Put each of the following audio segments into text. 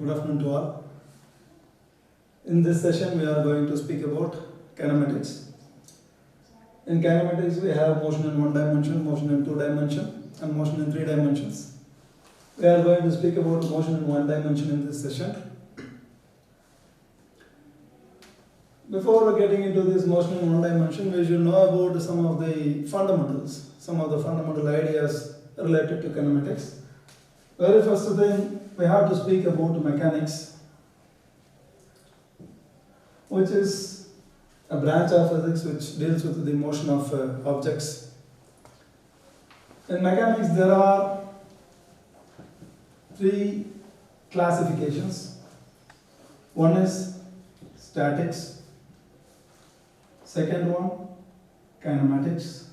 Good afternoon to all. In this session, we are going to speak about kinematics. In kinematics, we have motion in one dimension, motion in two dimensions, and motion in three dimensions. We are going to speak about motion in one dimension in this session. Before getting into this motion in one dimension, we should know about some of the fundamentals, some of the fundamental ideas related to kinematics. Very first thing, we have to speak about mechanics, which is a branch of physics which deals with the motion of objects. In mechanics, there are three classifications. One is statics, second one kinematics,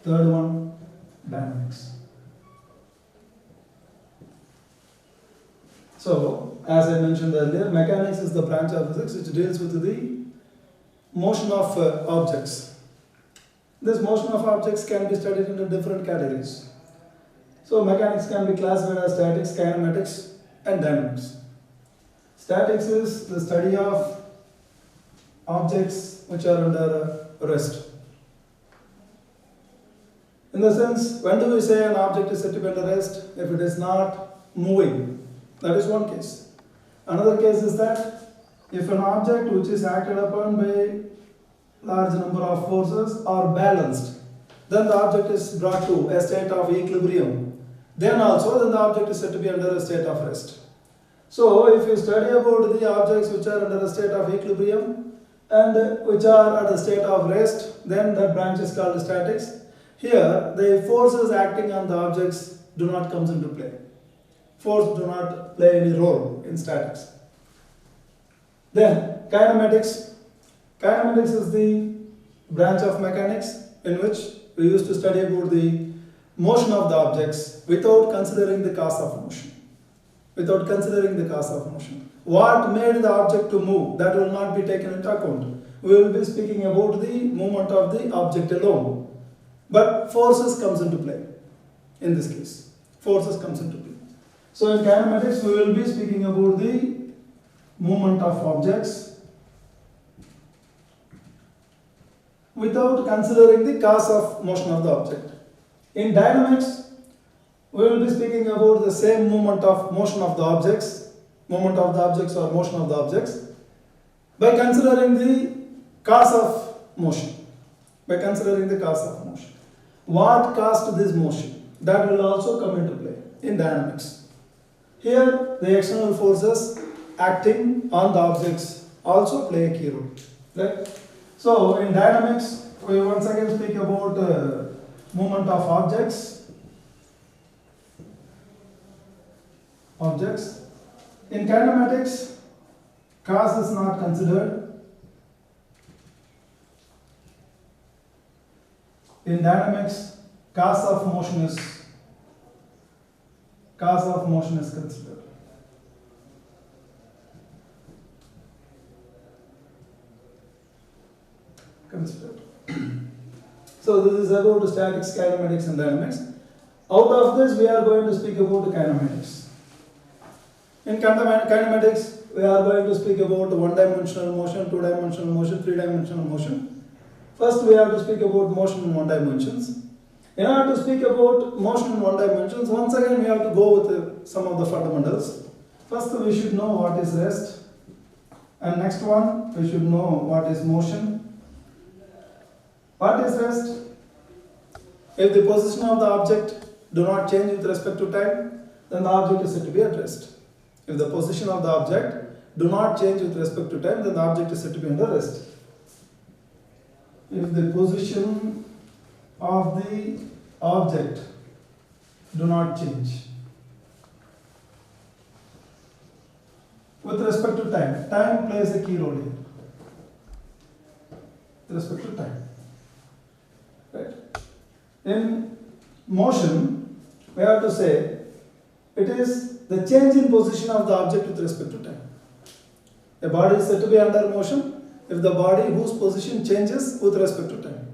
third one dynamics. So, as I mentioned earlier, mechanics is the branch of physics which deals with the motion of objects. This motion of objects can be studied in different categories. So, mechanics can be classified as statics, kinematics, and dynamics. Statics is the study of objects which are under rest. In the sense, when do we say an object is said to be under rest? If it is not moving. That is one case. Another case is that if an object which is acted upon by large number of forces are balanced, then the object is brought to a state of equilibrium. Then the object is said to be under a state of rest. So if you study about the objects which are under a state of equilibrium and which are at a state of rest, then that branch is called statics. Here, the forces acting on the objects do not come into play. Force do not play any role in statics. Then kinematics. Kinematics is the branch of mechanics in which we used to study about the motion of the objects without considering the cause of motion. Without considering the cause of motion. What made the object to move, that will not be taken into account. We will be speaking about the movement of the object alone. But forces comes into play in this case. Forces comes into play. So in kinematics, we will be speaking about the movement of objects without considering the cause of motion of the object. In dynamics, we will be speaking about the same movement of motion of the objects, movement of the objects or motion of the objects, by considering the cause of motion. By considering the cause of motion. What caused this motion? That will also come into play in dynamics. Here, the external forces acting on the objects also play a key role. Right? So, in dynamics, we once again speak about movement of objects. In kinematics, cause is not considered. In dynamics, cause of motion is considered. So this is about statics, kinematics and dynamics. Out of this we are going to speak about kinematics. In kinematics we are going to speak about one-dimensional motion, two-dimensional motion, three-dimensional motion. First we have to speak about motion in one dimensions. In order to speak about motion in one dimensions, once again we have to go with some of the fundamentals. First we should know what is rest, and next one we should know what is motion. What is rest? If the position of the object do not change with respect to time, then the object is said to be at rest. If the position of the object do not change with respect to time, then the object is said to be under rest. If the position of the object do not change with respect to time. Time plays a key role here. With respect to time. Right? In motion, we have to say it is the change in position of the object with respect to time. A body is said to be under motion if the body whose position changes with respect to time.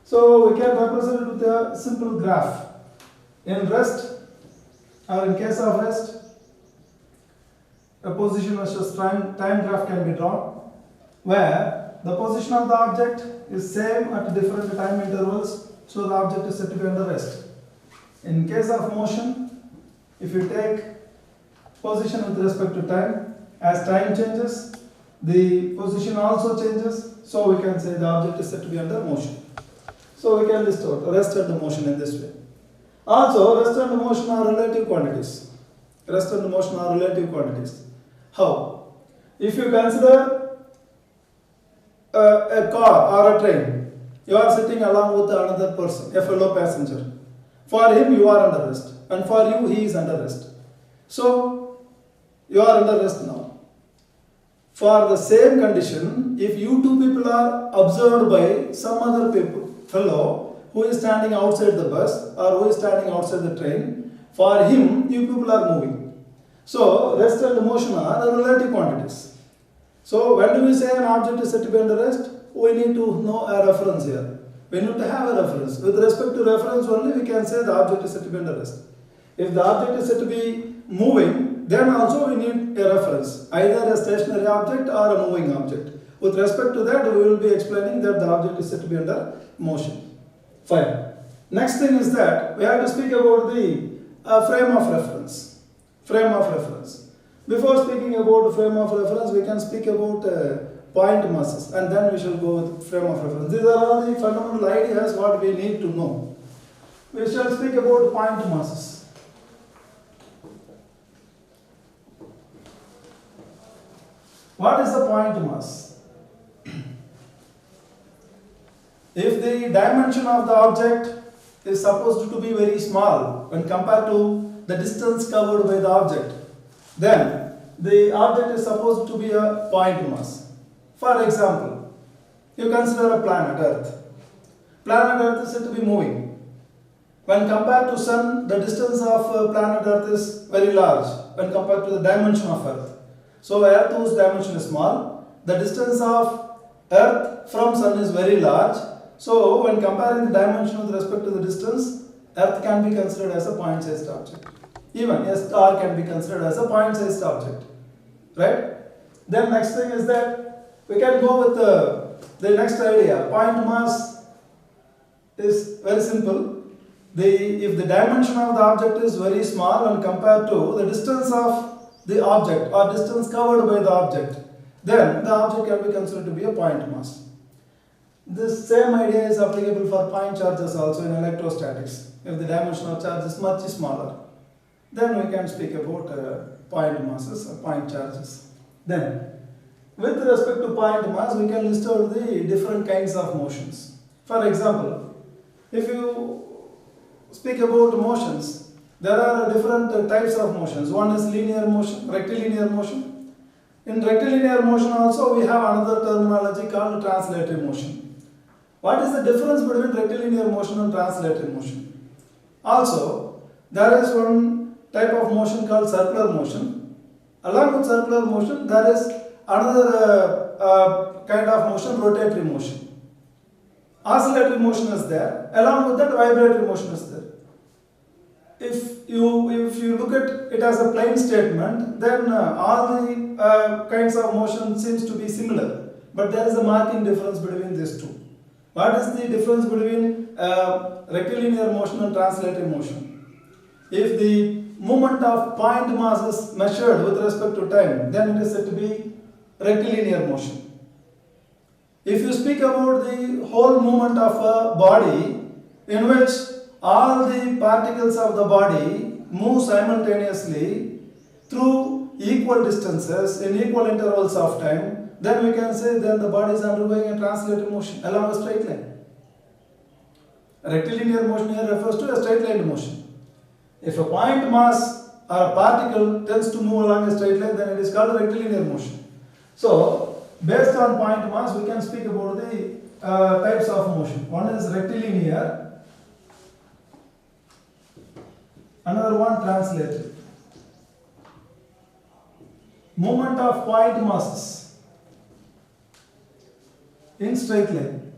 So we can represent it with a simple graph. In rest, or in case of rest, a position versus time graph can be drawn, where the position of the object is same at different time intervals, so the object is said to be under rest. In case of motion, if you take position with respect to time, as time changes, the position also changes, so we can say the object is said to be under motion. So we can list out rest and motion in this way. Also, rest and motion are relative quantities. Rest and motion are relative quantities. How? If you consider a car or a train, you are sitting along with another person, a fellow passenger. For him, you are under rest, and for you, he is under rest. So, you are under rest now. For the same condition, if you two people are observed by some other fellow who is standing outside the bus or who is standing outside the train, for him, you people are moving. So, rest and motion are relative quantities. So, when do we say an object is said to be under rest? We need to know a reference here. We need to have a reference. With respect to reference only, we can say the object is said to be under rest. If the object is said to be moving, then also we need a reference, either a stationary object or a moving object. With respect to that, we will be explaining that the object is said to be under motion. Fine. Next thing is that we have to speak about the frame of reference. Frame of reference. Before speaking about frame of reference, we can speak about point masses, and then we shall go with frame of reference. These are all the fundamental ideas what we need to know. We shall speak about point masses. What is the point mass? If the dimension of the object is supposed to be very small when compared to the distance covered by the object, then the object is supposed to be a point mass. For example, you consider a planet Earth. Planet Earth is said to be moving. When compared to Sun, the distance of planet Earth is very large when compared to the dimension of Earth. So Earth whose dimension is small, the distance of Earth from Sun is very large. So when comparing the dimension with respect to the distance, Earth can be considered as a point-sized object. Even a star can be considered as a point-sized object. Right? Then next thing is that we can go with the next idea. Point mass is very simple. If the dimension of the object is very small when compared to the distance of the object or distance covered by the object, then the object can be considered to be a point mass. This same idea is applicable for point charges also in electrostatics. If the dimension of charge is much smaller, then we can speak about point masses or point charges. Then, with respect to point mass, we can list out the different kinds of motions. For example, if you speak about motions, there are different types of motions. One is linear motion, rectilinear motion. In rectilinear motion also we have another terminology called translatory motion. What is the difference between rectilinear motion and translatory motion? Also, there is one type of motion called circular motion. Along with circular motion, there is another kind of motion, rotatory motion. Oscillatory motion is there. Along with that, vibratory motion is there. If you look at it as a plain statement, then all the kinds of motion seems to be similar, but there is a marking difference between these two. What is the difference between rectilinear motion and translatory motion? If the movement of point mass is measured with respect to time, then it is said to be rectilinear motion. If you speak about the whole movement of a body in which all the particles of the body move simultaneously through equal distances in equal intervals of time, then we can say then the body is undergoing a translatory motion along a straight line. A rectilinear motion here refers to a straight line motion. If a point mass or a particle tends to move along a straight line, then it is called a rectilinear motion. So, based on point mass, we can speak about the types of motion. One is rectilinear. Another one translatory. Movement of point masses in straight line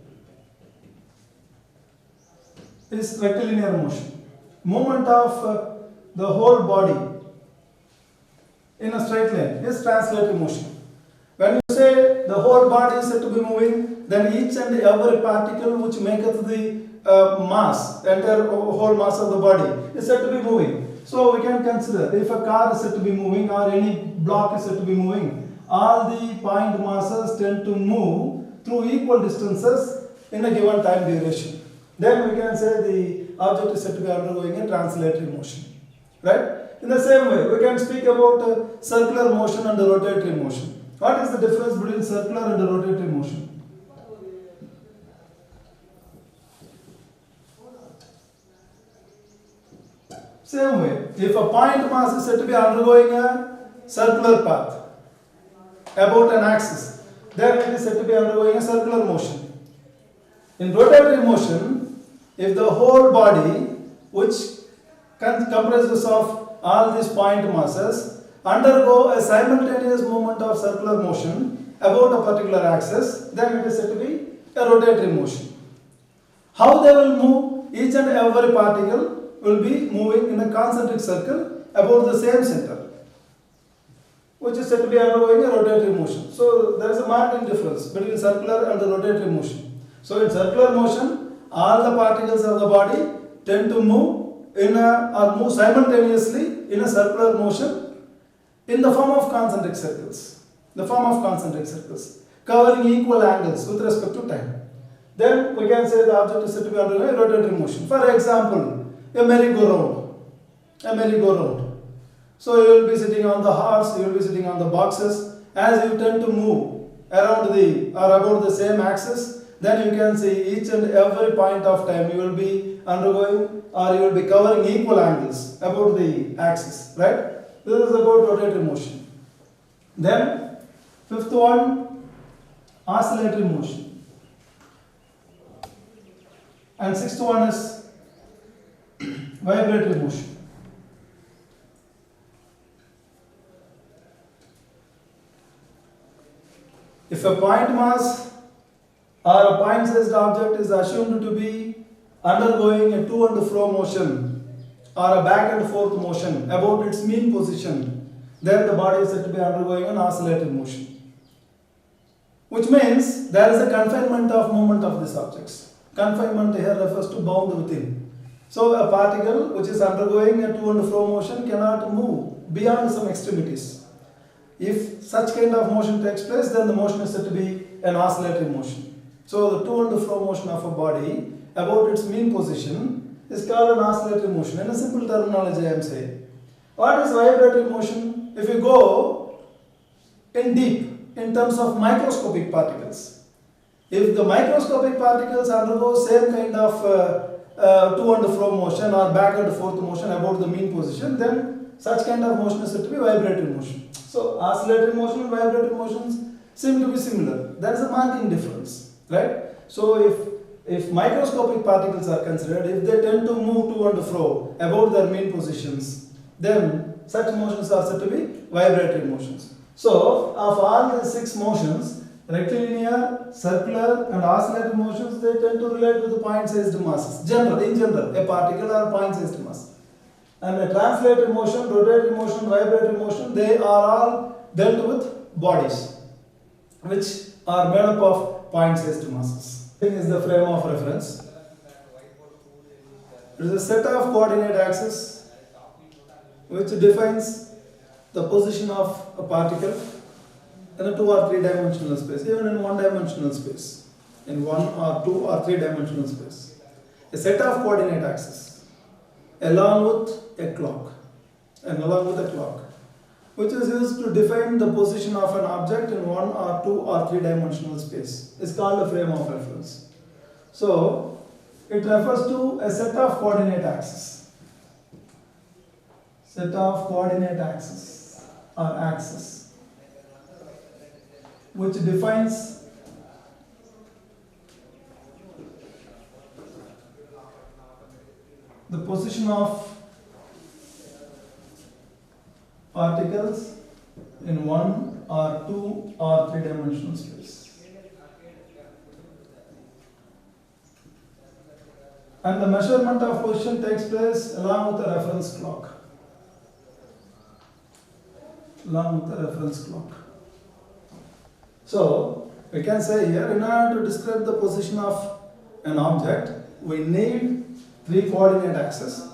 is rectilinear motion. Movement of the whole body in a straight line is translatory motion. When you say the whole body is said to be moving, then each and every particle which maketh the mass, the entire whole mass of the body is said to be moving. So we can consider if a car is said to be moving or any block is said to be moving, all the point masses tend to move through equal distances in a given time duration. Then we can say the object is said to be undergoing a translatory motion. Right? In the same way, we can speak about circular motion and rotatory motion. What is the difference between circular and rotatory motion? Same way, if a point mass is said to be undergoing a circular path about an axis, then it is said to be undergoing a circular motion. In rotatory motion, if the whole body, which comprises of all these point masses, undergo a simultaneous movement of circular motion about a particular axis, then it is said to be a rotatory motion. How they will move? Each and every particle will be moving in a concentric circle about the same center, which is said to be undergoing a rotatory motion. So there is a marked difference between circular and the rotatory motion. So in circular motion, all the particles of the body tend to move or move simultaneously in a circular motion in the form of concentric circles. The form of concentric circles covering equal angles with respect to time. Then we can say the object is said to be undergoing a rotatory motion. For example, a merry-go-round. A merry-go-round. So you will be sitting on the horse, you will be sitting on the boxes. As you tend to move around the or about the same axis, then you can see each and every point of time you will be undergoing or you will be covering equal angles about the axis, right? This is about rotatory motion. Then, fifth one, oscillatory motion. And sixth one is vibratory motion. If a point mass or a point-sized object is assumed to be undergoing a to and fro motion or a back and forth motion about its mean position, then the body is said to be undergoing an oscillatory motion. Which means there is a confinement of movement of these objects. Confinement here refers to bound within. So a particle which is undergoing a to and fro motion cannot move beyond some extremities. If such kind of motion takes place, then the motion is said to be an oscillatory motion. So the to and fro motion of a body about its mean position is called an oscillatory motion. In a simple terminology I am saying. What is vibratory motion? If you go in deep in terms of microscopic particles, if the microscopic particles undergo same kind of to and fro motion or back and forth motion about the mean position, then such kind of motion is said to be vibratory motion. So oscillatory motion and vibratory motions seem to be similar. There is a marking difference, right? So if microscopic particles are considered, if they tend to move to and fro about their mean positions, then such motions are said to be vibratory motions. So of all the six motions, rectilinear, circular and oscillatory motions, they tend to relate with the point-sized masses. In general, a particle or point-sized mass. And a translatory motion, rotatory motion, vibratory motion, they are all dealt with bodies, which are made up of point-sized masses. This is the frame of reference. It is a set of coordinate axes which defines the position of a particle in a 2 or 3 dimensional space, even in 1 dimensional space, in 1 or 2 or 3 dimensional space. A set of coordinate axes along with a clock, which is used to define the position of an object in 1 or 2 or 3 dimensional space, is called a frame of reference. So it refers to a set of coordinate axes. Set of coordinate axes or axis, which defines the position of particles in 1 or 2 or 3 dimensional space. And the measurement of position takes place along with a reference clock. along with the reference clock. So we can say here, in order to describe the position of an object, we need 3 coordinate axes.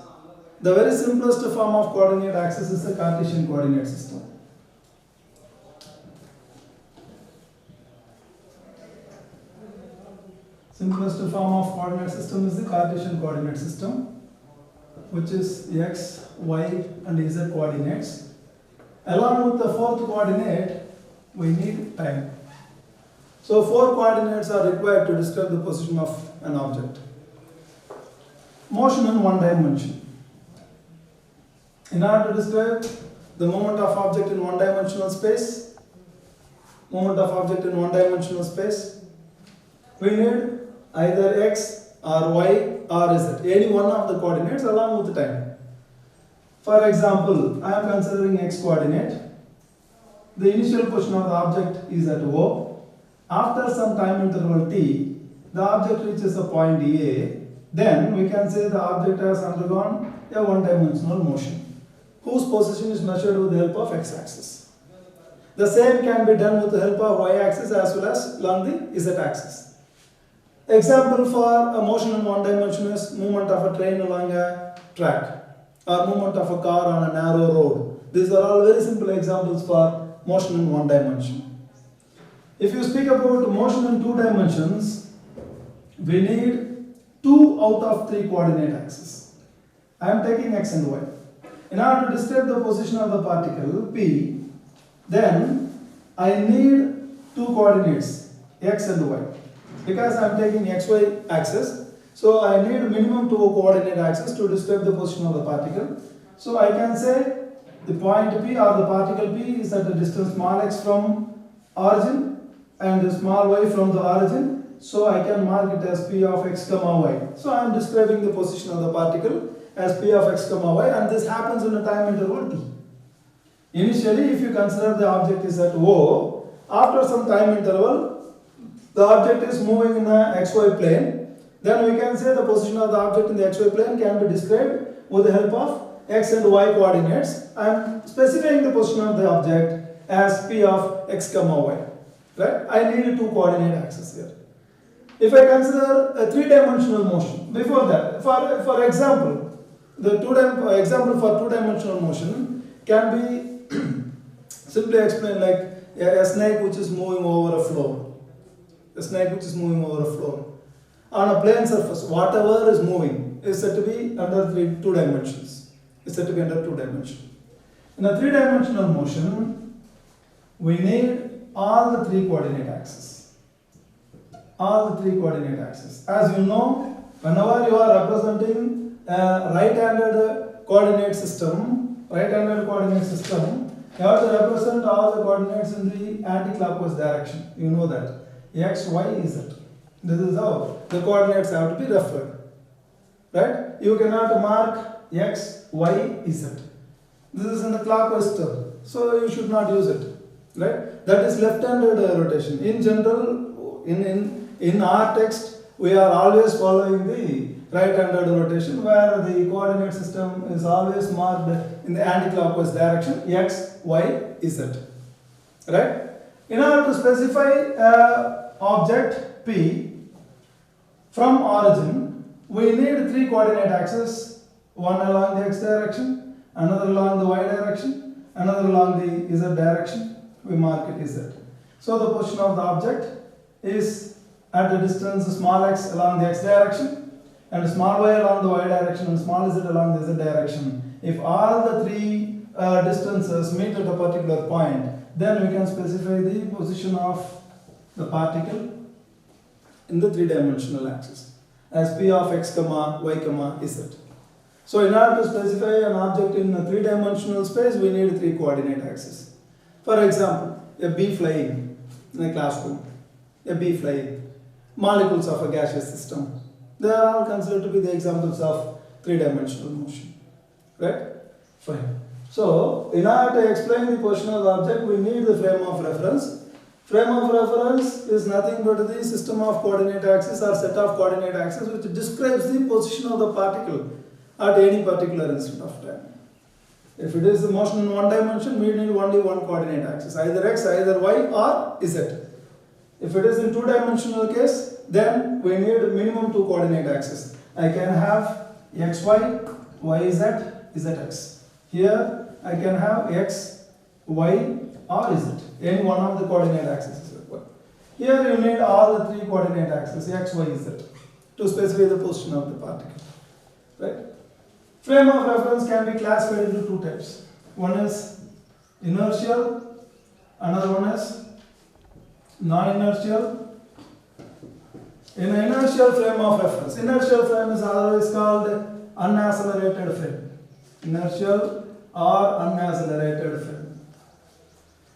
The very simplest form of coordinate axis is the Cartesian coordinate system. Simplest form of coordinate system is the Cartesian coordinate system, which is x, y and z coordinates. Along with the 4th coordinate, we need time. So 4 coordinates are required to describe the position of an object. Motion in 1 dimension. In order to describe the movement of object in 1-dimensional space, we need either x or y or z, any one of the coordinates along with the time. For example, I am considering x coordinate. The initial position of the object is at O. After some time interval t, the object reaches a point A. Then we can say the object has undergone a 1-dimensional motion, whose position is measured with the help of x-axis. The same can be done with the help of y-axis as well as along the z-axis. Example for a motion in 1 dimension is movement of a train along a track or movement of a car on a narrow road. These are all very simple examples for motion in 1 dimension. If you speak about motion in 2 dimensions, we need 2 out of 3 coordinate axes. I am taking x and y. In order to describe the position of the particle P, then I need 2 coordinates x and y. Because I am taking xy axis, so I need minimum 2 coordinate axes to describe the position of the particle. So I can say the point P or the particle P is at a distance small x from origin and small y from the origin. So I can mark it as P of x comma y. So I am describing the position of the particle as P of x comma y, and this happens in a time interval t. Initially, if you consider the object is at O, after some time interval, the object is moving in a xy plane, then we can say the position of the object in the xy plane can be described with the help of x and y coordinates. I am specifying the position of the object as P of x comma y. Right? I need 2 coordinate axes here. If I consider a 3-dimensional motion, before that, for example, the example for 2-dimensional motion can be simply explained like a snake which is moving over a floor. A snake which is moving over a floor. On a plane surface, whatever is moving is said to be under 2 dimensions. Is said to be under 2 dimensions. In a 3-dimensional motion, we need all the 3 coordinate axes. All the 3 coordinate axes. As you know, whenever you are representing a right-handed coordinate system, you have to represent all the coordinates in the anti-clockwise direction. You know that. X, Y, Z. This is how the coordinates have to be referred. Right? You cannot mark X, Y, Z. This is in the clockwise term. So you should not use it. Right? That is left-handed rotation. In general, in our text, we are always following the right-handed rotation where the coordinate system is always marked in the anti-clockwise direction, X, Y, Z. Right? In order to specify object P from origin, we need 3 coordinate axes, one along the x direction, another along the y direction, another along the z direction. We mark it z. So the position of the object is at a distance small x along the x direction, and small y along the y direction, and small z along the z direction. If all the 3 distances meet at a particular point, then we can specify the position of the particle in the 3-dimensional axis as P of x comma y comma z. So in order to specify an object in a 3-dimensional space, we need 3 coordinate axes. For example, a bee flying in a classroom, a bee flying, molecules of a gaseous system. They are all considered to be the examples of 3-dimensional motion. Right? Fine. So, in order to explain the position of the object, we need the frame of reference. Frame of reference is nothing but the system of coordinate axes or set of coordinate axes which describes the position of the particle at any particular instant of time. If it is the motion in one dimension, we need only one coordinate axis, either x, either y or z. If it is in two-dimensional case, then we need minimum two coordinate axes. I can have xy, yz, zx. Here I can have x, y or z. Any one of the coordinate axes is required. Here you need all the three coordinate axes, x, y, z, to specify the position of the particle. Right? Frame of reference can be classified into two types. One is inertial, another one is non-inertial. In an inertial frame of reference, inertial frame is otherwise called unaccelerated frame. Inertial or unaccelerated frame.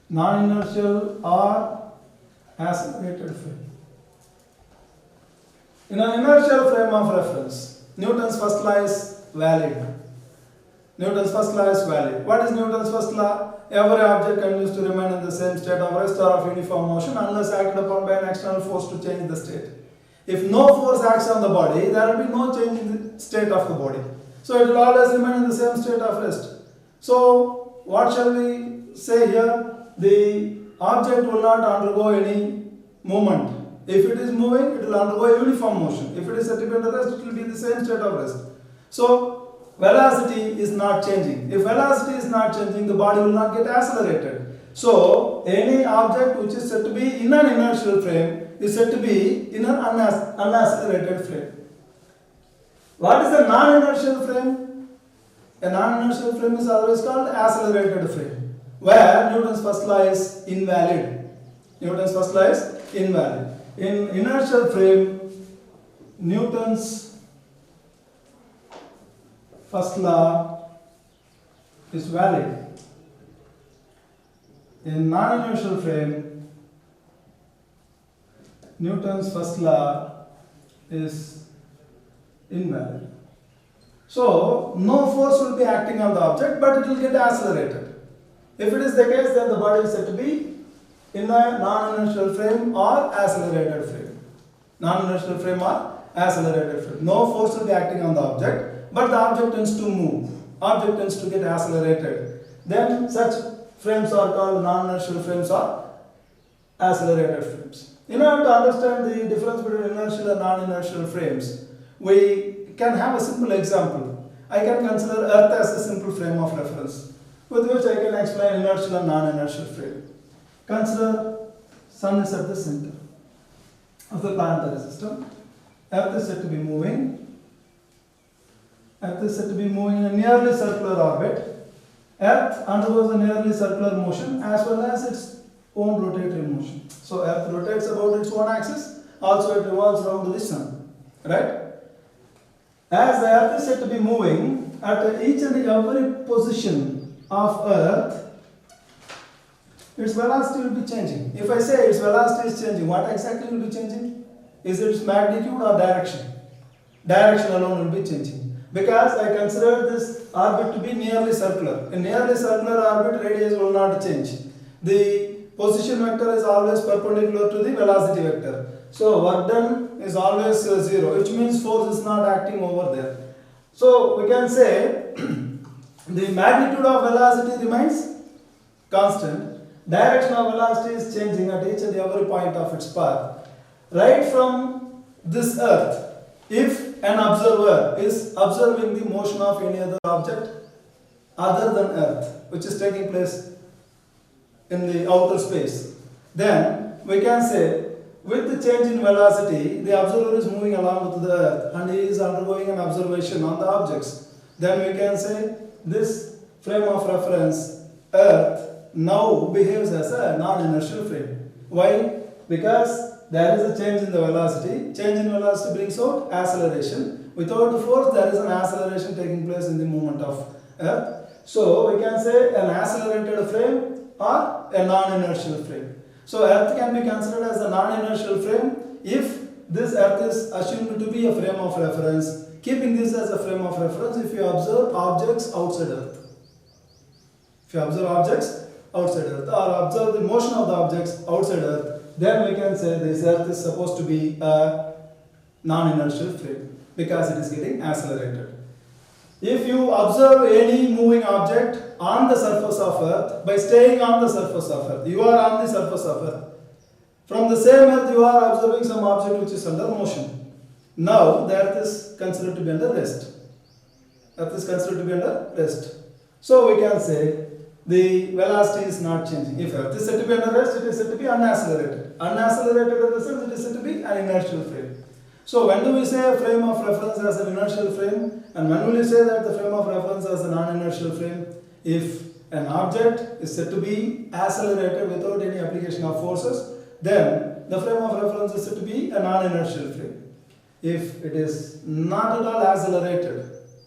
Non-inertial or accelerated frame. In an inertial frame of reference, Newton's first law is valid. Newton's first law is valid. What is Newton's first law? Every object continues to remain in the same state of rest or of uniform motion unless acted upon by an external force to change the state. If no force acts on the body, there will be no change in the state of the body. So it will always remain in the same state of rest. So what shall we say here? The object will not undergo any movement. If it is moving, it will undergo a uniform motion. If it is set to be under rest, it will be in the same state of rest. So velocity is not changing. If velocity is not changing, the body will not get accelerated. So any object which is said to be in an inertial frame is said to be in an unaccelerated frame. What is a non-inertial frame? A non-inertial frame is always called accelerated frame, where Newton's first law is invalid. Newton's first law is invalid. In inertial frame, Newton's first law is valid. In non-inertial frame, Newton's first law is invalid. So, no force will be acting on the object, but it will get accelerated. If it is the case, then the body is said to be in a non-inertial frame or accelerated frame. Non-inertial frame or accelerated frame. No force will be acting on the object, but the object tends to move. Object tends to get accelerated. Then such frames are called non-inertial frames or accelerated frames. In order to understand the difference between inertial and non-inertial frames, we can have a simple example. I can consider Earth as a simple frame of reference, with which I can explain inertial and non-inertial frame. Consider Sun is at the center of the planetary system. Earth is said to be moving. Earth is said to be moving in a nearly circular orbit. Earth undergoes a nearly circular motion as well as its own rotatory motion. So Earth rotates about its own axis, also it revolves around the Sun. Right? As the Earth is said to be moving, at each and every position of Earth, its velocity will be changing. If I say its velocity is changing, what exactly will be changing? Is its magnitude or direction? Direction alone will be changing. Because I consider this orbit to be nearly circular. In nearly circular orbit, radius will not change. The position vector is always perpendicular to the velocity vector. So work done is always 0, which means force is not acting over there. So we can say the magnitude of velocity remains constant. Direction of velocity is changing at each and every point of its path. Right from this Earth, if an observer is observing the motion of any other object other than Earth, which is taking place in the outer space, then we can say with the change in velocity, the observer is moving along with the Earth and he is undergoing an observation on the objects. Then we can say this frame of reference, Earth, now behaves as a non-inertial frame. Why? Because there is a change in the velocity. Change in velocity brings out acceleration. Without the force, there is an acceleration taking place in the movement of Earth. So we can say an accelerated frame or a non-inertial frame. So Earth can be considered as a non-inertial frame if this Earth is assumed to be a frame of reference. Keeping this as a frame of reference, if you observe objects outside Earth. If you observe objects outside Earth or observe the motion of the objects outside Earth, then we can say this Earth is supposed to be a non-inertial frame because it is getting accelerated. If you observe any moving object on the surface of Earth, by staying on the surface of Earth, you are on the surface of Earth. From the same Earth, you are observing some object which is under motion. Now, the Earth is considered to be under rest. Earth is considered to be under rest. So, we can say the velocity is not changing. If Earth is said to be under rest, it is said to be unaccelerated. Unaccelerated in the sense it is said to be an inertial frame. So, when do we say a frame of reference as an inertial frame? And when will you say that the frame of reference as a non-inertial frame? If an object is said to be accelerated without any application of forces, then the frame of reference is said to be a non-inertial frame. If it is not at all accelerated,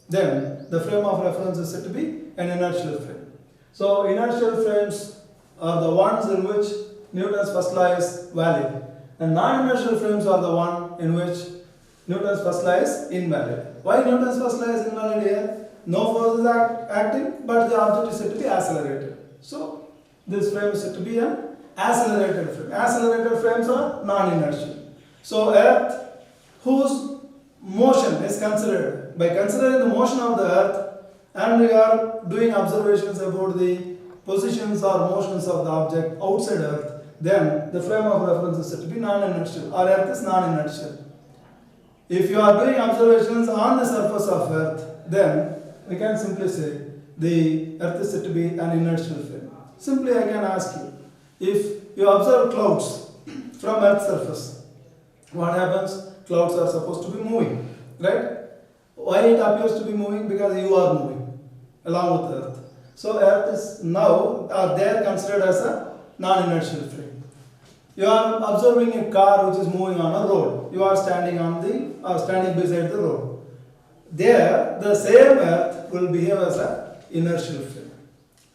then the frame of reference is said to be an inertial frame. So, inertial frames are the ones in which Newton's first law is valid, and non-inertial frames are the one in which Newton's first law is invalid. Why Newton's first law is invalid here? No force is acting, but the object is said to be accelerated. So, this frame is said to be an accelerated frame. Accelerated frames are non-inertial. So, Earth, whose motion is considered, by considering the motion of the Earth, and we are doing observations about the positions or motions of the object outside Earth, then the frame of reference is said to be non-inertial, or Earth is non-inertial. If you are doing observations on the surface of Earth, then we can simply say the Earth is said to be an inertial frame. Simply I can ask you, if you observe clouds from Earth's surface, what happens? Clouds are supposed to be moving, right? Why it appears to be moving? Because you are moving along with Earth. So Earth is now, they are considered as a non-inertial frame. You are observing a car which is moving on a road. You are standing beside the road. There, the same Earth will behave as an inertial frame.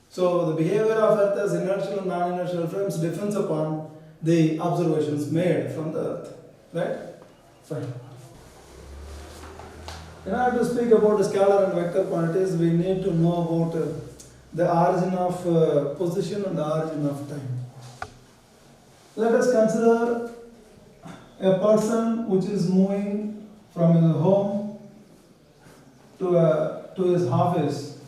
So the behavior of Earth as inertial and non-inertial frames depends upon the observations made from the Earth. Right? Fine. In order to speak about the scalar and vector quantities, we need to know about the origin of position and the origin of time. Let us consider a person which is moving from his home to his office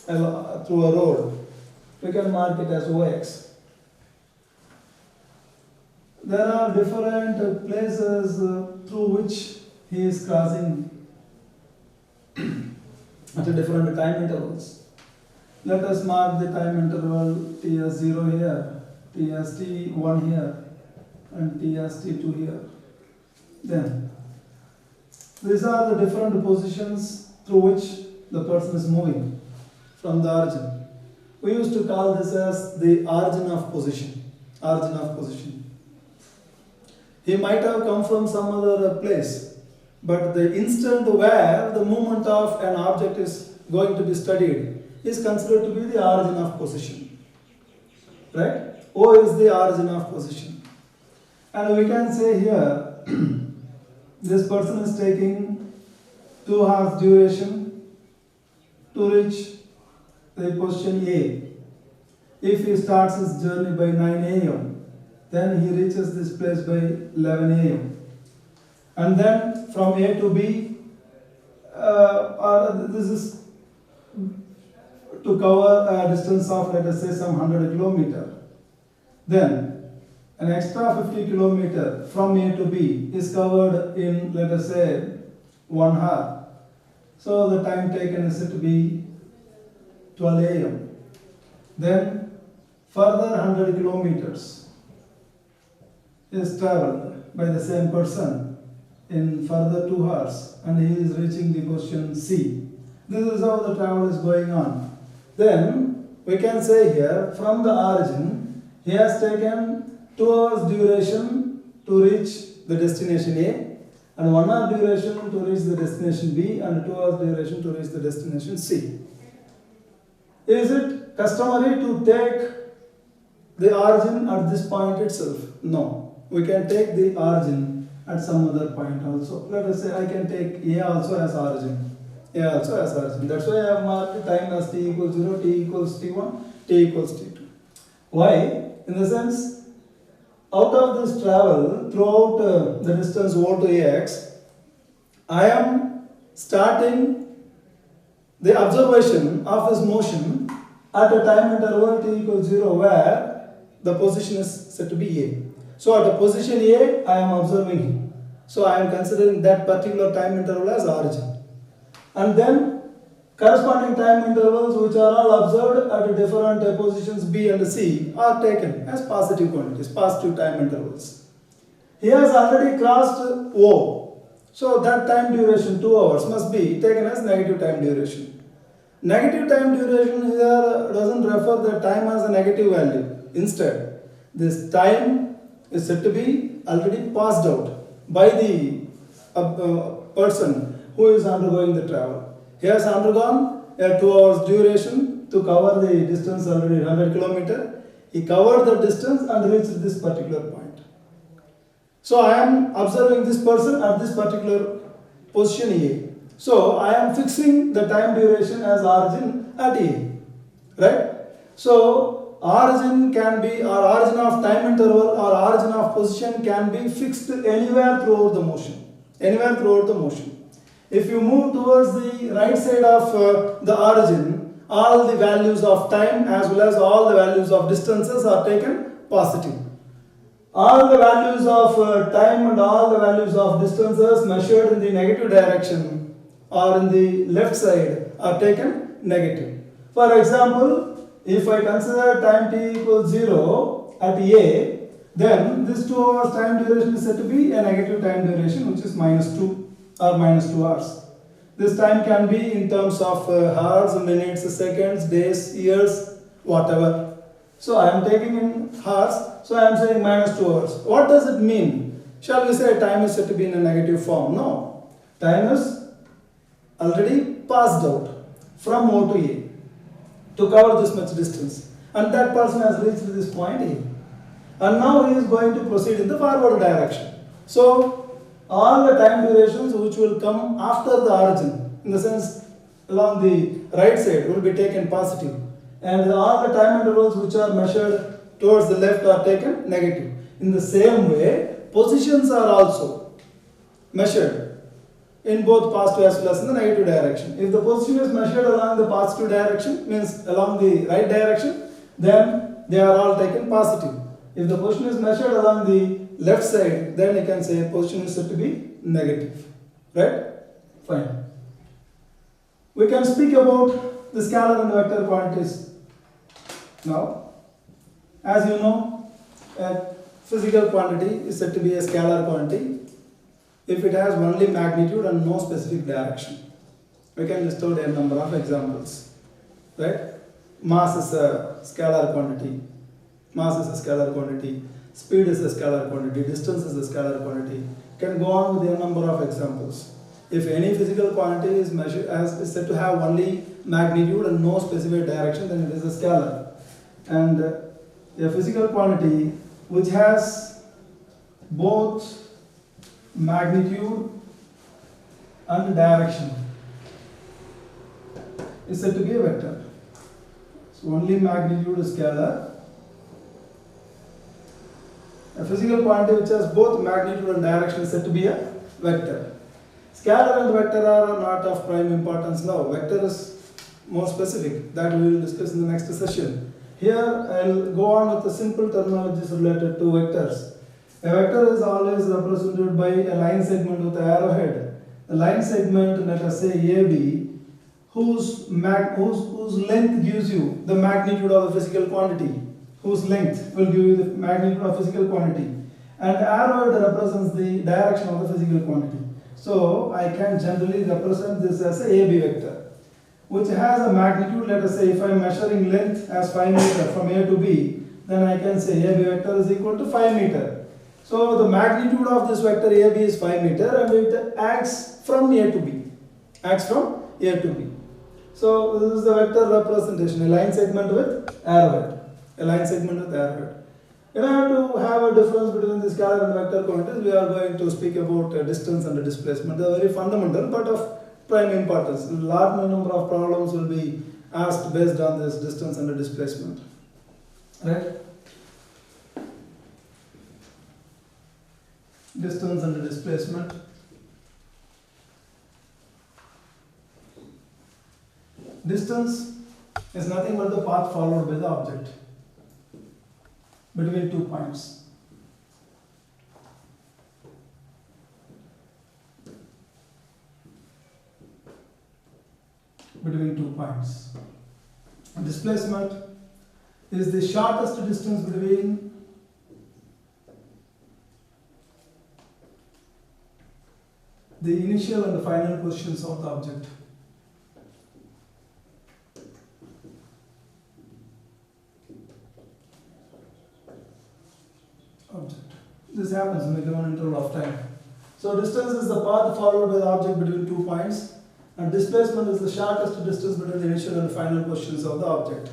through a road. We can mark it as OX. There are different places through which he is crossing at different time intervals. Let us mark the time interval Ts0 here, Tst1 here, and Tst2 here. Then, these are the different positions through which the person is moving from the origin. We used to call this as the origin of position. Origin of position. He might have come from some other place, but the instant where the movement of an object is going to be studied is considered to be the origin of position. Right? O is the origin of position. And we can say here, this person is taking 2 hours duration to reach the position A. If he starts his journey by 9 a.m., then he reaches this place by 11 a.m. And then from A to B, this is to cover a distance of, let us say, some 100 kilometers. Then an extra 50 kilometers from A to B is covered in, let us say, 1 hour. So the time taken is said to be 12 a.m. Then further 100 kilometers is traveled by the same person in further 2 hours, and he is reaching the position C. This is how the travel is going on. Then we can say here, from the origin, he has taken 2 hours duration to reach the destination A, and 1 hour duration to reach the destination B, and 2 hours duration to reach the destination C. Is it customary to take the origin at this point itself? No. We can take the origin at some other point also. Let us say I can take A also as origin. A also as origin. That's why I have marked time as t equals 0, t equals t1, t equals t2. Why? In the sense, out of this travel throughout the distance O to Ax, I am starting the observation of this motion at a time interval t equals 0 where the position is said to be A. So at a position A, I am observing him. So I am considering that particular time interval as origin. And then corresponding time intervals which are all observed at different positions B and C are taken as positive quantities, positive time intervals. He has already crossed O. So that time duration, 2 hours, must be taken as negative time duration. Negative time duration here doesn't refer the time as a negative value. Instead, this time is said to be already passed out by the person who is undergoing the travel. He has undergone a 2 hours duration to cover the distance already 100 km. He covered the distance and reached this particular point. So I am observing this person at this particular position A. So I am fixing the time duration as origin at A. Right? So origin can be, or origin of time interval or origin of position can be fixed anywhere throughout the motion. Anywhere throughout the motion. If you move towards the right side of the origin, all the values of time as well as all the values of distances are taken positive. All the values of time and all the values of distances measured in the negative direction or in the left side are taken negative. For example, if I consider time t equals 0 at A, then this 2 hours time duration is said to be a negative time duration, which is -2 or -2 hours. This time can be in terms of hours, minutes, seconds, days, years, whatever. So I am taking in hours, so I am saying -2 hours. What does it mean? Shall we say time is said to be in a negative form? No. Time is already passed out from O to A to cover this much distance. And that person has reached this point A. And now he is going to proceed in the forward direction. So all the time durations which will come after the origin, in the sense along the right side, will be taken positive. And all the time intervals which are measured towards the left are taken negative. In the same way, positions are also measured in both positive as well as in the negative direction. If the position is measured along the positive direction, means along the right direction, then they are all taken positive. If the position is measured along the left side, then you can say position is said to be negative. Right? Fine. We can speak about the scalar and vector quantities now. As you know, a physical quantity is said to be a scalar quantity if it has only magnitude and no specific direction. We can list out a number of examples. Right? Mass is a scalar quantity. Mass is a scalar quantity. Speed is a scalar quantity. Distance is a scalar quantity. Can go on with a number of examples. If any physical quantity is measured as is said to have only magnitude and no specific direction, then it is a scalar. And a physical quantity which has both magnitude and direction is said to be a vector. So only magnitude is scalar. A physical quantity which has both magnitude and direction is said to be a vector. Scalar and vector are not of prime importance now. Vector is more specific. That we will discuss in the next session. Here I will go on with the simple terminologies related to vectors. A vector is always represented by a line segment with an arrowhead. The line segment, let us say AB, whose length gives you the magnitude of the physical quantity. Whose length will give you the magnitude of physical quantity. And arrowhead represents the direction of the physical quantity. So I can generally represent this as a AB vector, which has a magnitude. Let us say if I am measuring length as 5 meters from A to B, then I can say AB vector is equal to 5 meters. So the magnitude of this vector AB is 5 meters and it acts from A to B. Acts from A to B. So this is the vector representation, a line segment with arrowhead. A line segment with arrowhead. In order to have a difference between the scalar and vector quantities, we are going to speak about distance and displacement. They are very fundamental but of prime importance. A large number of problems will be asked based on this distance and displacement. Right? Distance and displacement. Distance is nothing but the path followed by the object between 2 points. Between 2 points. Displacement is the shortest distance between the initial and the final positions of the object. This happens in a given interval of time. So distance is the path followed by the object between 2 points, and displacement is the shortest distance between the initial and final positions of the object.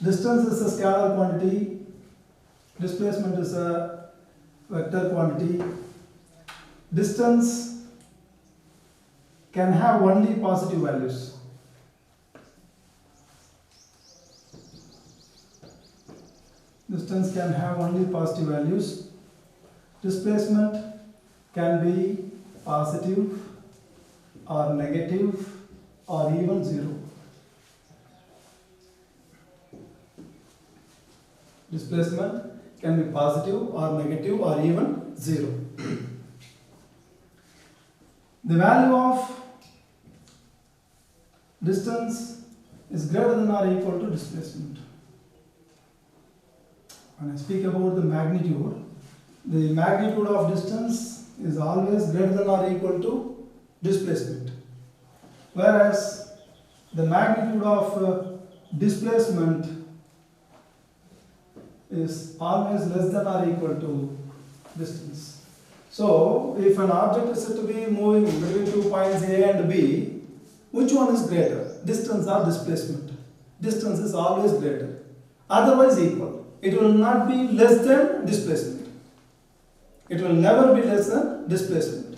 Distance is a scalar quantity, displacement is a vector quantity. Distance can have only positive values. Distance can have only positive values. Displacement can be positive or negative or even zero. Displacement can be positive or negative or even zero. The value of distance is greater than or equal to displacement. When I speak about the magnitude of distance is always greater than or equal to displacement, whereas the magnitude of displacement is always less than or equal to distance. So, if an object is said to be moving between 2 points A and B, which one is greater, distance or displacement? Distance is always greater, otherwise equal. It will not be less than displacement. It will never be less than displacement.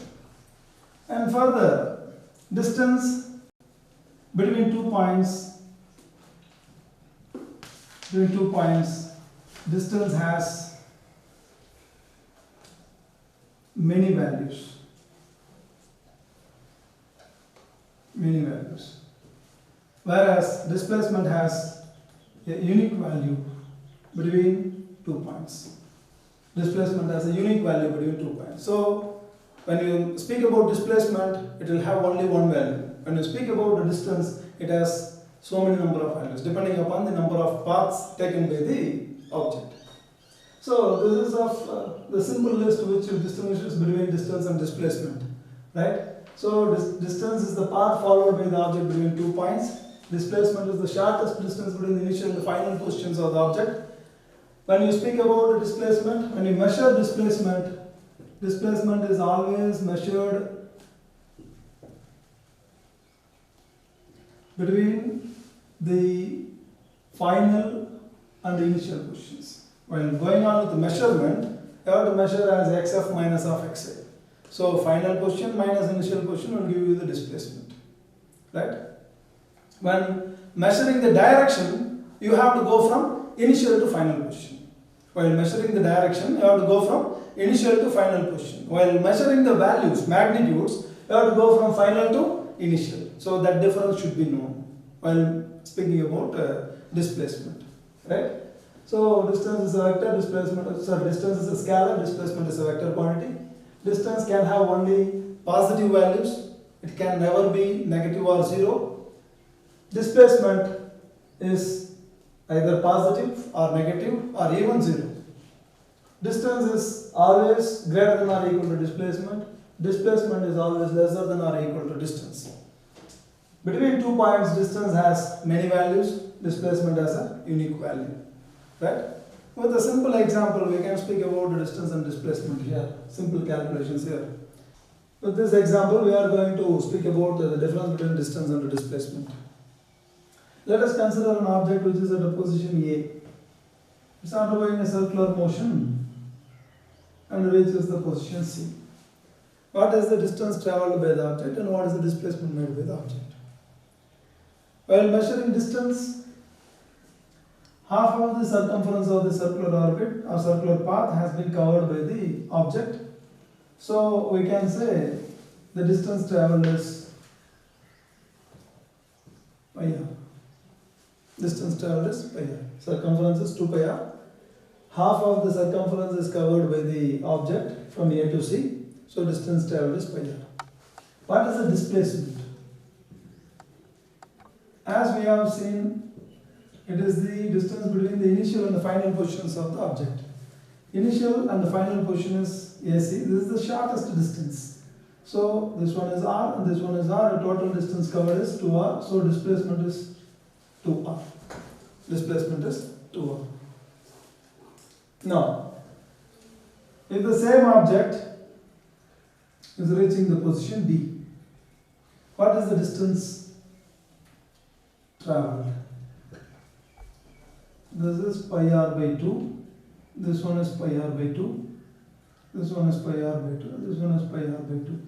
And further, distance between 2 points, distance has many values. Whereas displacement has a unique value between 2 points. Displacement has a unique value between 2 points. So, when you speak about displacement, it will have only one value. When you speak about the distance, it has so many number of values depending upon the number of paths taken by the object. So, this is of the simple list which distinguishes between distance and displacement, right? So, distance is the path followed by the object between 2 points. Displacement is the shortest distance between the initial and the final positions of the object. When you speak about the displacement, when you measure displacement, displacement is always measured between the final and the initial positions. When going on with the measurement, you have to measure as xf minus of xa. So final position minus initial position will give you the displacement, right? When measuring the direction, you have to go from initial to final position. While measuring the direction, you have to go from initial to final position. While measuring the values, magnitudes, you have to go from final to initial. So that difference should be known while speaking about displacement, right? So distance is a vector, distance is a scalar, displacement is a vector quantity. Distance can have only positive values. It can never be negative or zero. Displacement is either positive or negative or even zero. Distance is always greater than or equal to displacement. Displacement is always lesser than or equal to distance. Between 2 points, distance has many values, displacement has a unique value, right? With a simple example, we can speak about the distance and displacement here, simple calculations here. With this example, we are going to speak about the difference between distance and the displacement. Let us consider an object which is at a position A. It is undergoing a circular motion and reaches the position C. What is the distance travelled by the object and what is the displacement made by the object? While measuring distance, half of the circumference of the circular orbit or circular path has been covered by the object. So we can say the distance travelled is pi r. Distance traveled is pi r. Circumference is 2 pi r. Half of the circumference is covered by the object from A to C. So distance traveled is pi r. What is the displacement? As we have seen, it is the distance between the initial and the final positions of the object. Initial and the final position is AC. This is the shortest distance. So this one is R and this one is R. The total distance covered is 2R. So displacement is 2R. Displacement is 2R. Now, if the same object is reaching the position D, what is the distance traveled? This is pi r by 2. This one is pi r by 2. This one is pi r by 2. This one is pi r by 2.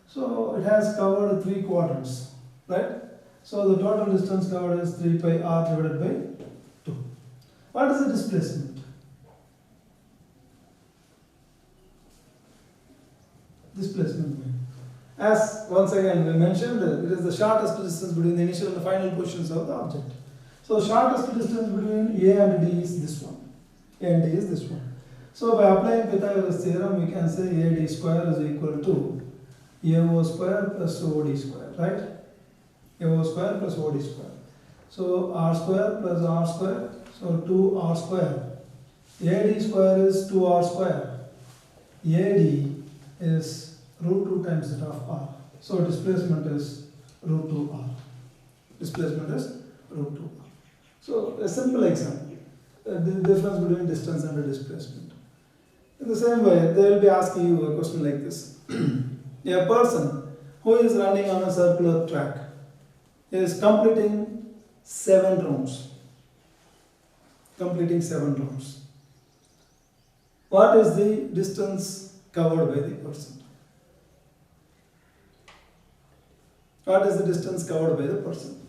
So it has covered 3 quadrants, right? So the total distance covered is 3 pi r divided by 2. What is the displacement? Displacement. As once again we mentioned, it is the shortest distance between the initial and the final positions of the object. So shortest distance between A and D is this one. A and D is this one. So by applying Pythagoras theorem, we can say AD square is equal to AO square plus OD square, right? AO square plus OD square. So R square plus R square, so 2R square. AD square is 2R square. AD is root 2 times that of R. So displacement is root 2R. Displacement is root 2R. So a simple example, the difference between distance and the displacement. In the same way, they will be asking you a question like this. A person who is running on a circular track is completing 7 rounds. Completing 7 rounds. What is the distance covered by the person? What is the distance covered by the person?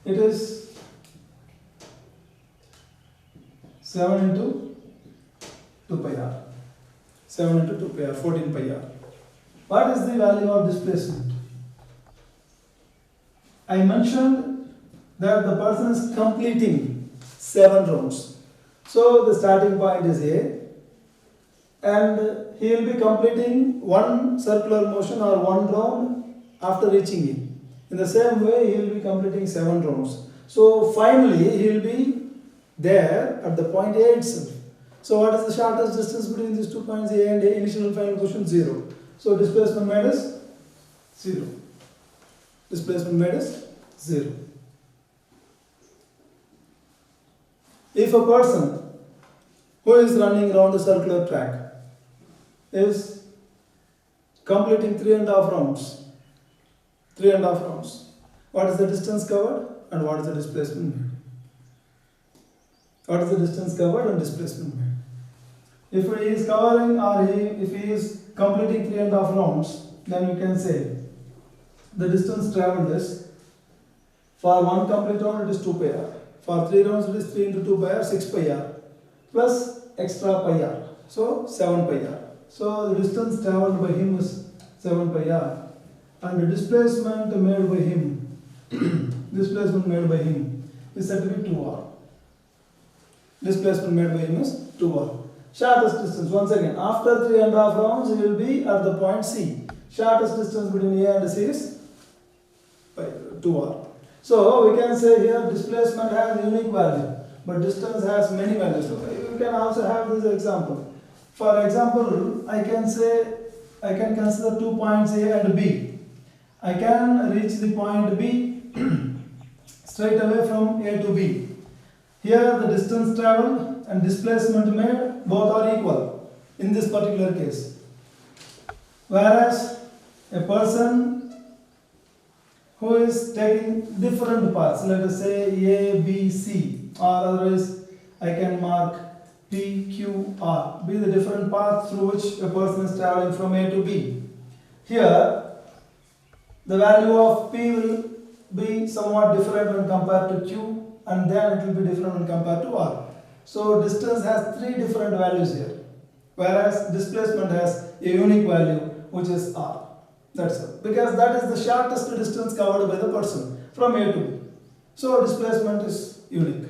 It is 7 into 2 pi r. 7 into 2 pi r, 14 pi r. What is the value of displacement? I mentioned that the person is completing 7 rounds. So the starting point is A, and he will be completing one circular motion or one round after reaching it. In the same way, he will be completing 7 rounds. So finally, he will be there at the point A itself. So what is the shortest distance between these 2 points A and A? Initial and final position 0. So displacement made is 0. Displacement made is 0. If a person who is running around the circular track is completing 3.5 rounds, 3.5 rounds, what is the distance covered and what is the displacement made? What is the distance covered and displacement made? If he is covering or if he is completing 3.5 rounds, then we can say the distance travelled is, for one complete round it is 2 pi r. For 3 rounds it is 3 into 2 pi r, 6 pi r plus extra pi r. So 7 pi r. So the distance travelled by him is 7 pi r, and the displacement made by him, displacement made by him is said to be 2r. Displacement made by him is 2r. Shortest distance, once again, after 3.5 rounds, he will be at the point C. Shortest distance between A and C is 2r. So we can say here displacement has unique value, but distance has many values. So you can also have this example. For example, I can consider 2 points A and B. I can reach the point B straight away from A to B. Here the distance travelled and displacement made both are equal in this particular case. Whereas a person who is taking different paths, let us say A, B, C, or otherwise I can mark P, Q, R, be the different paths through which a person is travelling from A to B. Here the value of P will be somewhat different when compared to Q, and then it will be different when compared to R. So distance has 3 different values here, whereas displacement has a unique value which is R. That's all. Because that is the shortest distance covered by the person from A to B. So displacement is unique,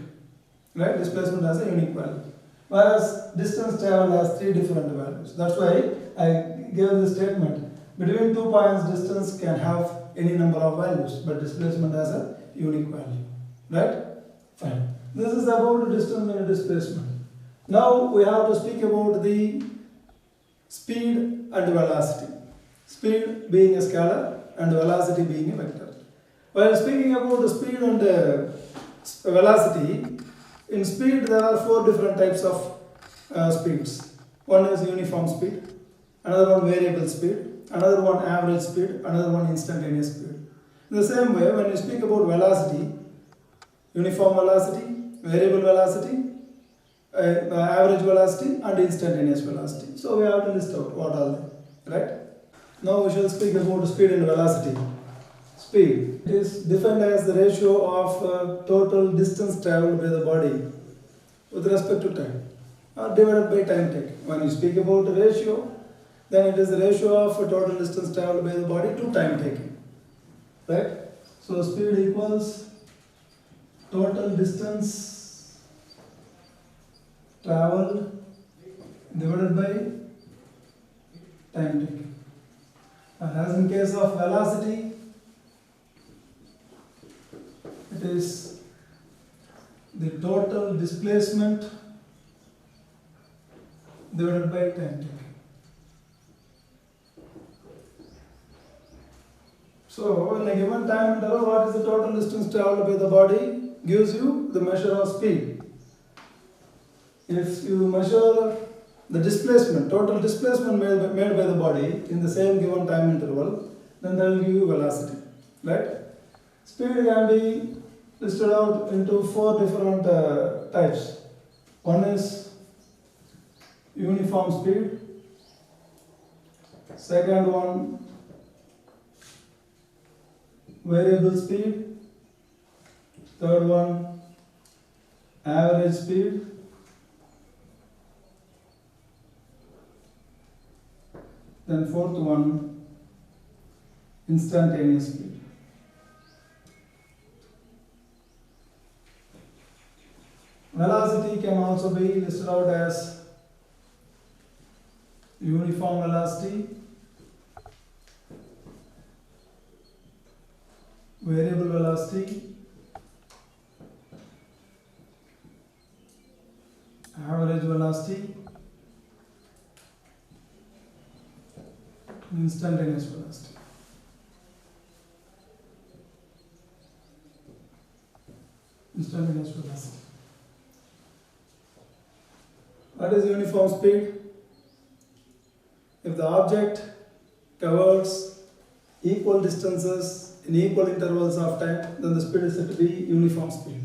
right? Displacement has a unique value. Whereas distance traveled has 3 different values. That's why I gave the statement. Between 2 points, distance can have any number of values, but displacement has a unique value, right? Fine. This is about distance and displacement. Now we have to speak about the speed and velocity. Speed being a scalar and velocity being a vector. While speaking about the speed and velocity, in speed there are 4 different types of speeds. One is uniform speed, another one variable speed, another one average speed, another one instantaneous speed. In the same way, when you speak about velocity, uniform velocity, variable velocity, average velocity and instantaneous velocity. So we have to list out what are they, right? Now we shall speak about speed and velocity. Speed, it is defined as the ratio of total distance travelled by the body with respect to time, or divided by time taken. When you speak about ratio, then it is the ratio of total distance travelled by the body to time taken, right? So speed equals total distance travelled divided by time taken. And as in case of velocity, it is the total displacement divided by time taken. So in a given time interval, what is the total distance travelled by the body gives you the measure of speed. If you measure the displacement, total displacement made by the body in the same given time interval, then that will give you velocity, right? Speed can be listed out into 4 different types. One is uniform speed, second one variable speed, third one average speed, then fourth one instantaneous speed. Velocity can also be listed out as uniform velocity, variable velocity, average velocity, instantaneous velocity. Instantaneous velocity. What is uniform speed? If the object covers equal distances in equal intervals of time, then the speed is said to be uniform speed.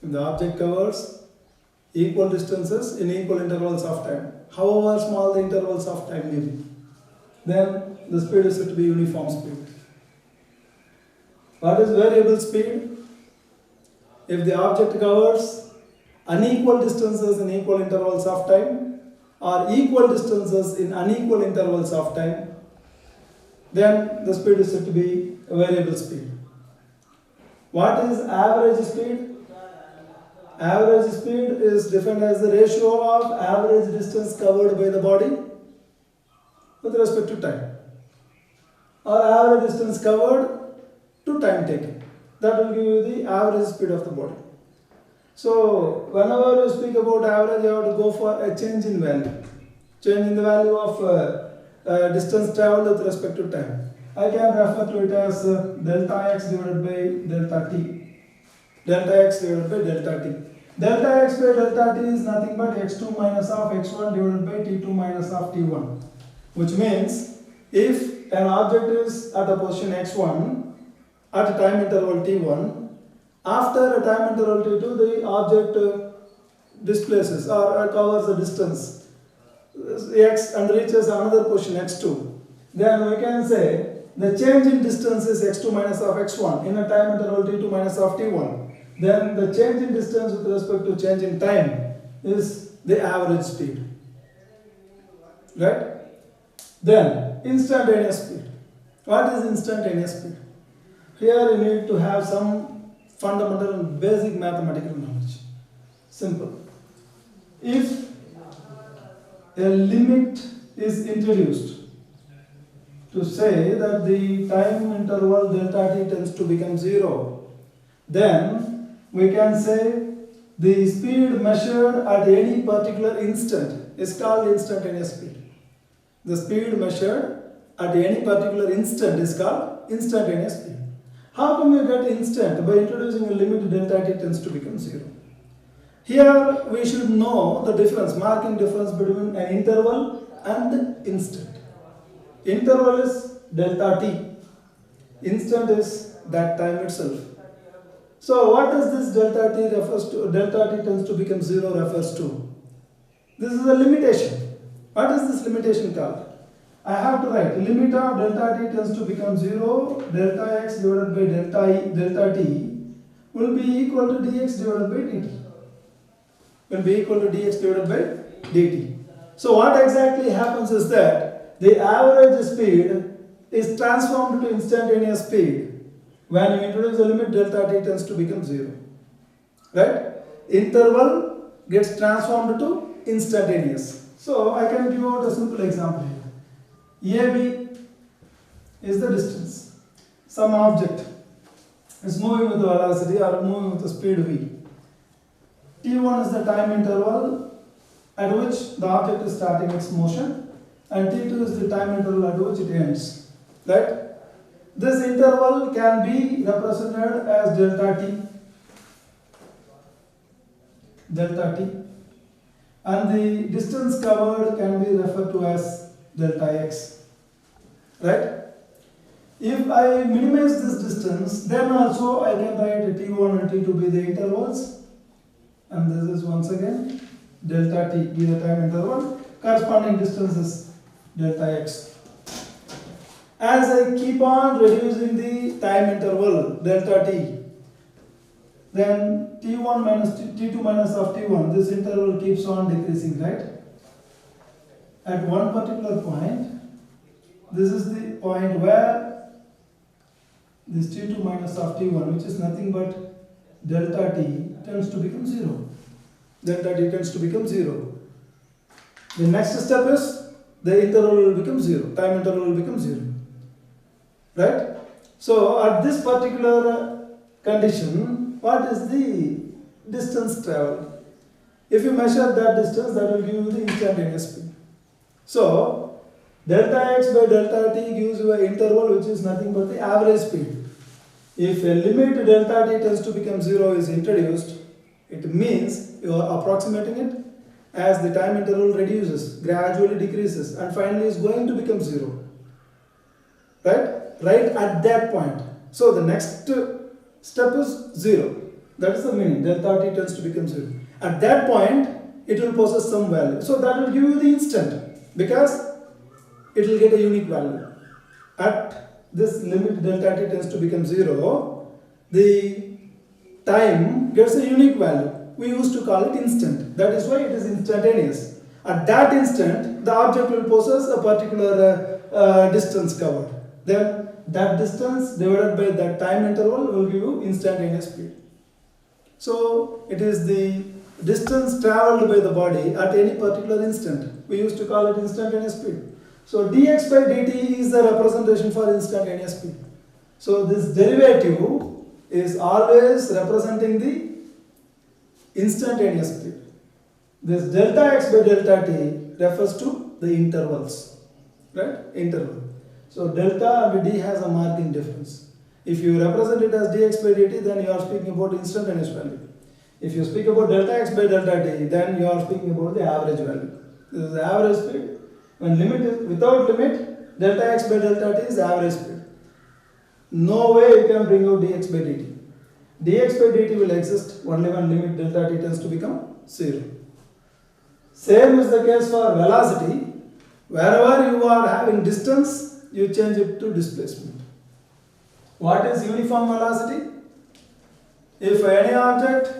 If the object covers equal distances in equal intervals of time, however small the intervals of time may be, then the speed is said to be uniform speed. What is variable speed? If the object covers unequal distances in equal intervals of time or equal distances in unequal intervals of time, then the speed is said to be variable speed. What is average speed? Average speed is defined as the ratio of average distance covered by the body with respect to time, or average distance covered to time taken. That will give you the average speed of the body. So whenever you speak about average, you have to go for a change in value. Change in the value of distance travelled with respect to time. I can refer to it as delta x divided by delta t. Delta x divided by delta t. Delta x by delta t is nothing but x2 minus of x1 divided by t2 minus of t1. Which means if an object is at a position x1 at a time interval t1, after a time interval t2, the object displaces or covers a distance x and reaches another position x2. Then we can say the change in distance is x2 minus of x1 in a time interval t2 minus of t1. Then the change in distance with respect to change in time is the average speed. Right? Then instantaneous speed. What is instantaneous speed? Here you need to have some fundamental and basic mathematical knowledge. Simple. If a limit is introduced to say that the time interval delta t tends to become 0, then we can say the speed measured at any particular instant is called instantaneous speed. The speed measured at any particular instant is called instantaneous speed. How can we get instant? By introducing a limit delta t tends to become 0. Here we should know the difference, marking difference between an interval and instant. Interval is delta t. Instant is that time itself. So what does this delta t refers to? Delta t tends to become 0 refers to. This is a limitation. What is this limitation called? I have to write limit of delta t tends to become 0, delta x divided by delta t will be equal to dx divided by dt. Will be equal to dx divided by dt. So what exactly happens is that the average speed is transformed to instantaneous speed when you introduce the limit delta t tends to become 0. Right? Interval gets transformed to instantaneous. So I can give out a simple example here. AB is the distance. Some object is moving with the velocity or moving with the speed v. T1 is the time interval at which the object is starting its motion, and T2 is the time interval at which it ends. Right? This interval can be represented as delta t, and the distance covered can be referred to as delta x. Right? If I minimize this distance, then also I can write T1 and T2 be the intervals, and this is once again delta t be the time interval, corresponding distance is delta x. As I keep on reducing the time interval delta t, then T1 minus T2 minus of T1, this interval keeps on decreasing, right? At one particular point, this is the point where this T2 minus of T1, which is nothing but delta t, tends to become 0. Delta t tends to become 0. The next step is the interval will become 0. Time interval will become 0. Right? So at this particular condition, what is the distance traveled? If you measure that distance, that will give you the instantaneous speed. So delta x by delta t gives you an interval which is nothing but the average speed. If a limit delta t tends to become 0 is introduced, it means you are approximating it as the time interval reduces, gradually decreases, and finally is going to become 0. Right at that point. So the next step is 0. That is the meaning. Delta t tends to become 0. At that point, it will possess some value. So that will give you the instant, because it will get a unique value. At this limit delta t tends to become 0, the time gets a unique value. We used to call it instant. That is why it is instantaneous. At that instant, the object will possess a particular distance covered. Then that distance divided by that time interval will give you instantaneous speed. So it is the distance traveled by the body at any particular instant. We used to call it instantaneous speed. So dx by dt is the representation for instantaneous speed. So this derivative is always representing the instantaneous speed. This delta x by delta t refers to the intervals. Right? Interval. So delta and d has a marking difference. If you represent it as dx by dt, then you are speaking about instantaneous value. If you speak about delta x by delta t, then you are speaking about the average value. This is the average speed. When limit is without limit, delta x by delta t is average speed. No way you can bring out dx by dt. Dx by dt will exist only when limit delta t tends to become 0. Same is the case for velocity. Wherever you are having distance, you change it to displacement. What is uniform velocity? If any object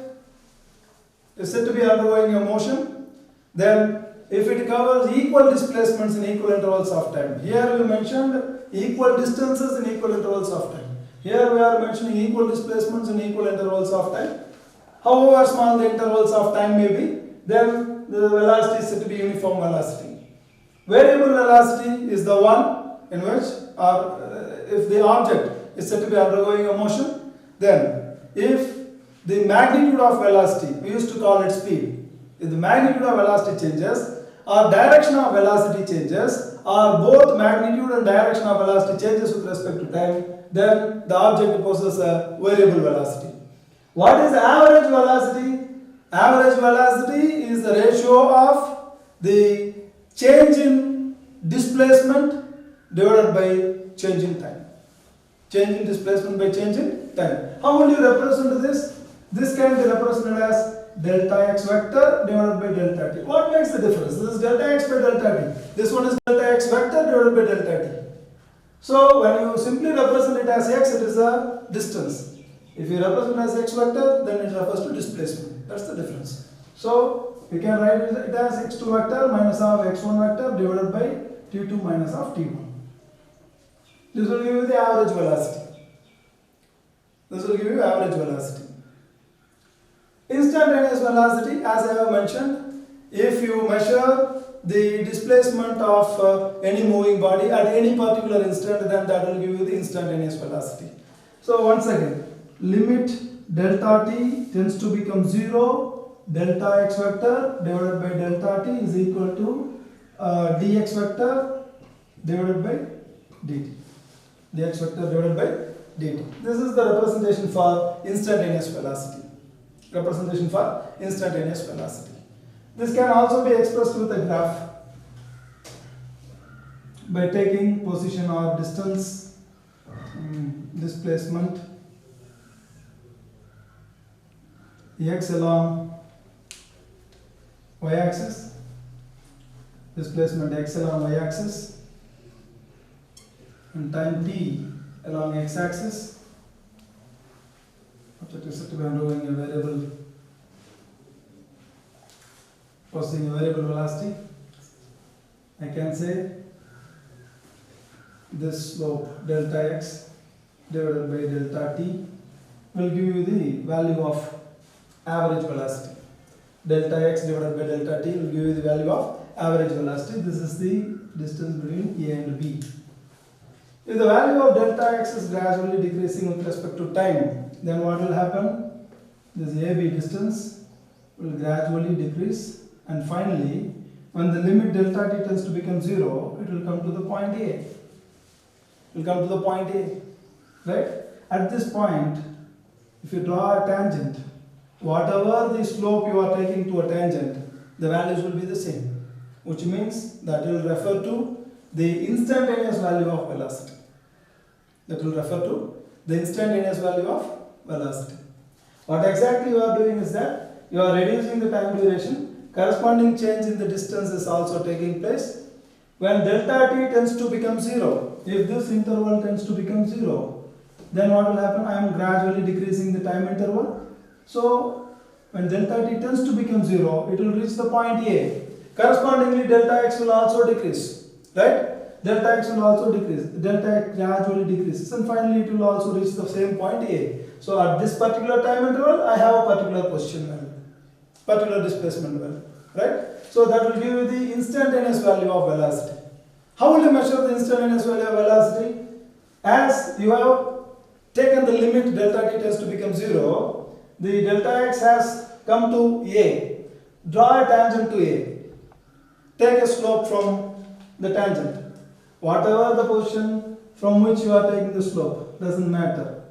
is said to be undergoing a motion, then if it covers equal displacements in equal intervals of time. Here we mentioned equal distances in equal intervals of time. Here we are mentioning equal displacements in equal intervals of time. However small the intervals of time may be, then the velocity is said to be uniform velocity. Variable velocity is the one in which, if the object is said to be undergoing a motion, then if the magnitude of velocity, we used to call it speed, if the magnitude of velocity changes or direction of velocity changes or both magnitude and direction of velocity changes with respect to time, then the object possesses a variable velocity. What is average velocity? Average velocity is the ratio of the change in displacement divided by change in time. Change in displacement by change in time. How will you represent this? This can be represented as delta x vector divided by delta t. What makes the difference? This is delta x by delta t. This one is delta x vector divided by delta t. So when you simply represent it as x, it is a distance. If you represent it as x vector, then it refers to displacement. That's the difference. So we can write it as x2 vector minus of x1 vector divided by t2 minus of t1. This will give you the average velocity. This will give you average velocity. Instantaneous velocity, as I have mentioned, if you measure the displacement of any moving body at any particular instant, then that will give you the instantaneous velocity. So once again, limit delta t tends to become 0, delta x vector divided by delta t is equal to dx vector divided by dt. Dx vector divided by dt. This is the representation for instantaneous velocity. Representation for instantaneous velocity. This can also be expressed with a graph by taking position or distance, displacement x along y-axis, displacement x along y-axis, and time t along x-axis. Object is said to be undergoing a variable, possessing a variable velocity. I can say this slope delta x divided by delta t will give you the value of average velocity. Delta x divided by delta t will give you the value of average velocity. This is the distance between A and B. If the value of delta x is gradually decreasing with respect to time, then what will happen? This AB distance will gradually decrease, and finally, when the limit delta t tends to become 0, it will come to the point A. It will come to the point A, right? At this point, if you draw a tangent, whatever the slope you are taking to a tangent, the values will be the same, which means that will refer to the instantaneous value of velocity. That will refer to the instantaneous value of velocity. What exactly you are doing is that you are reducing the time duration, corresponding change in the distance is also taking place. When delta t tends to become 0, if this interval tends to become 0, then what will happen? I am gradually decreasing the time interval. So when delta t tends to become 0, it will reach the point A. Correspondingly, delta x will also decrease, right? Delta x will also decrease, delta x gradually decreases, and finally it will also reach the same point A. So at this particular time interval, I have a particular position value, particular displacement value, right? So that will give you the instantaneous value of velocity. How will you measure the instantaneous value of velocity? As you have taken the limit delta t tends to become 0, the delta x has come to A. Draw a tangent to A. Take a slope from the tangent. Whatever the position from which you are taking the slope, doesn't matter.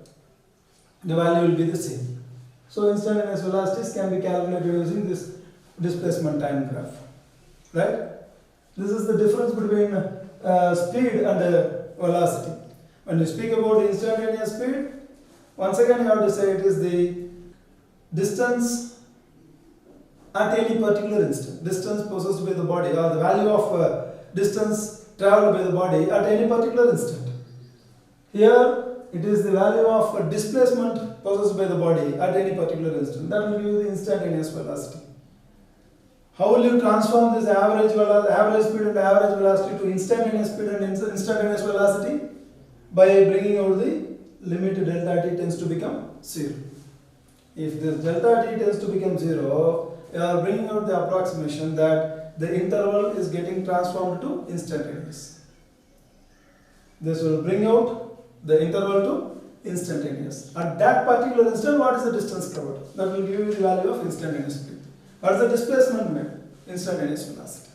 The value will be the same. So instantaneous velocities can be calculated using this displacement time graph, right? This is the difference between speed and velocity. When you speak about instantaneous speed, once again you have to say it is the distance at any particular instant. Distance possessed by the body, or the value of distance traveled by the body at any particular instant. Here it is the value of displacement possessed by the body at any particular instant. That will give you the instantaneous velocity. How will you transform this average speed and average velocity to instantaneous speed and instantaneous velocity? By bringing out the limit delta t tends to become 0. If this delta t tends to become 0, you are bringing out the approximation that the interval is getting transformed to instantaneous. This will bring out the interval to instantaneous. At that particular instant, what is the distance covered? That will give you the value of instantaneous speed. What is the displacement made? Instantaneous velocity.